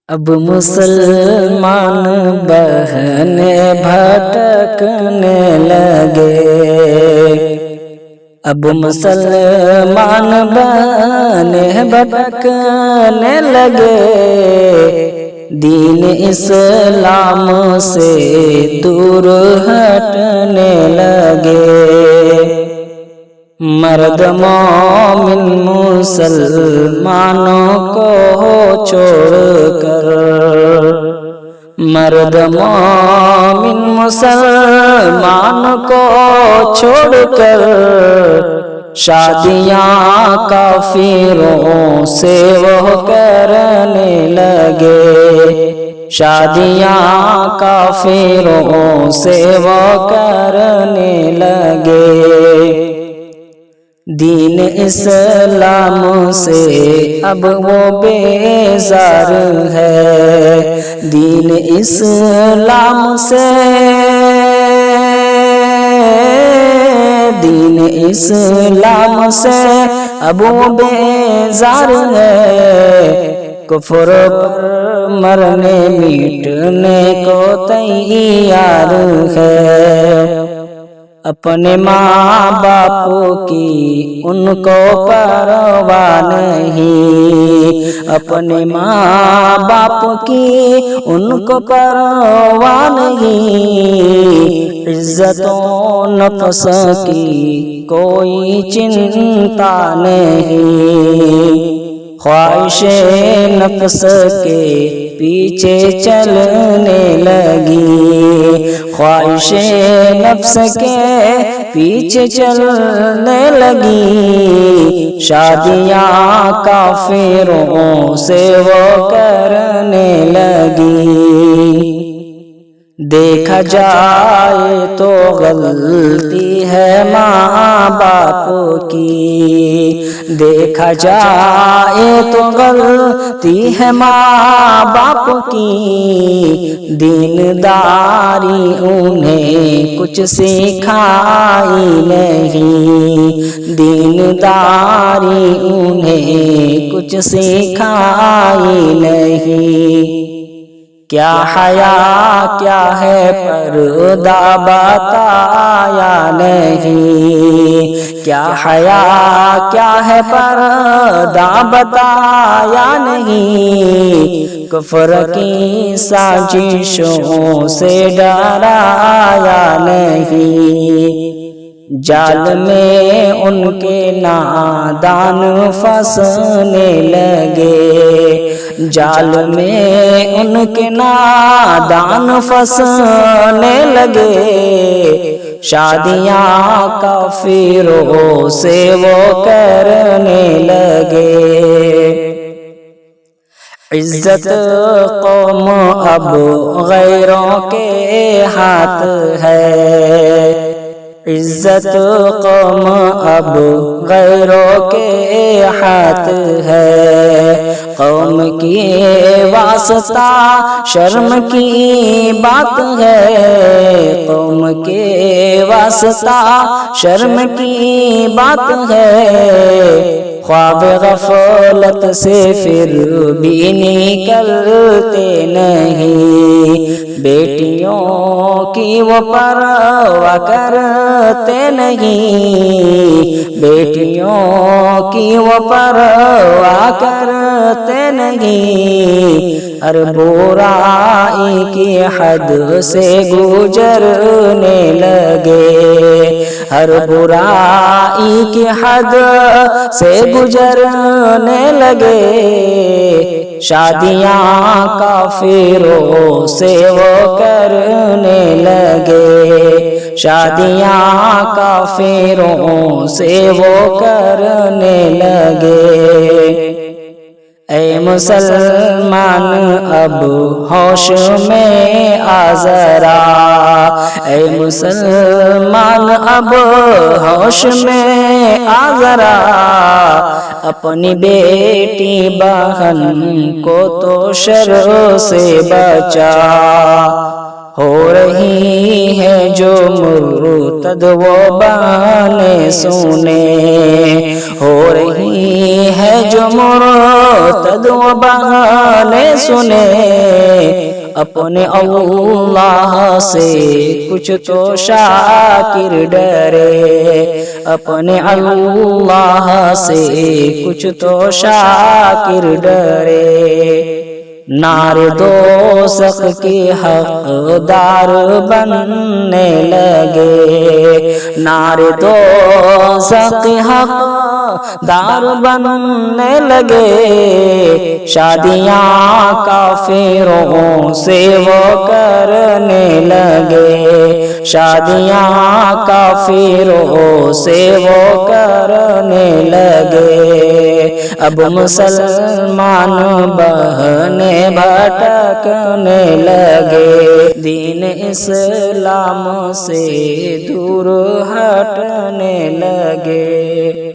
اب مسلمان بہنیں بھٹکنے لگے، اب مسلمان بہنیں بھٹکنے لگے، دین اسلام سے دور ہٹنے لگے۔ مرد مومن مسلمانوں کو چھوڑ کر، مرد مومن مسلمان کو چھوڑ کر، شادیاں کافروں سے وہ کرنے لگے، شادیاں کافروں سے وہ کرنے لگے۔ دین اسلام سے اب وہ بیزار ہے، دین اسلام سے، دین اسلام سے اب وہ بیزار ہے، کفر پر مرنے میٹنے کو تیار ہے۔ اپنے ماں باپ کی ان کو پرواہ نہیں، اپنے ماں باپ کی ان کو پرواہ نہیں، عزت و نفس کی کوئی چنتا نہیں، خواہش نفس کے پیچھے چلنے لگی، خواہش نفس کے پیچھے چلنے لگی، شادیاں کافروں سے وہ کرنے لگی۔ دیکھا جائے تو غلطی ہے ماں باپ کی، دیکھا جائے تو غلطی ہے ماں باپ کی، دینداری انہیں کچھ سکھائی نہیں، دینداری انہیں کچھ سکھائی نہیں۔ کیا حیا کیا ہے پردہ بتایا نہیں، کیا حیا کیا ہے پردہ بتایا نہیں، کفر کی سازشوں سے ڈرایا نہیں، جال میں ان کے نادان پھنسنے لگے، جال میں ان کے نادان پھنسنے لگے، شادیاں کافروں سے وہ کرنے لگے۔ عزت قوم اب غیروں کے ہاتھ ہے، عزت قوم اب غیروں کے ہاتھ ہے، قوم کی واسطہ شرم کی بات ہے، قوم کے واسطہ شرم کی بات ہے، خواب غفلت سے پھر بھی نکلتے نہیں، بیٹیوں کی وہ پرواہ کرتے نہیں، بیٹیوں کی وہ پرواہ کرتے نہیں، ہر برائی کی حد سے گزرنے لگے، ہر برائی کی حد سے گزرنے لگے، شادیاں کافروں سے وہ کرنے لگے، شادیاں کافروں سے وہ کرنے لگے۔ اے مسلمان اب ہوش میں آ ذرا، اے مسلمان اب ہوش میں آ ذرا، اپنی بیٹی بہن کو تو شر سے بچا، ہو رہی ہے جو مرتد وہ بہانے سنے، ہو رہی ہے جو مرتد وہ بہانے سنے، اپنے اللہ سے کچھ تو شاکر ڈرے، اپنے اللہ سے کچھ تو شاکر ڈرے۔ نار دوزخ کی حقدار بننے لگے، نار دوزخ کی حقدار بننے لگے، شادیاں کافروں سے وہ کرنے لگے، شادیاں کافروں سے وہ کرنے لگے۔ اب مسلمان بہنے بھٹکنے لگے، دین اسلام سے دور ہٹنے لگے۔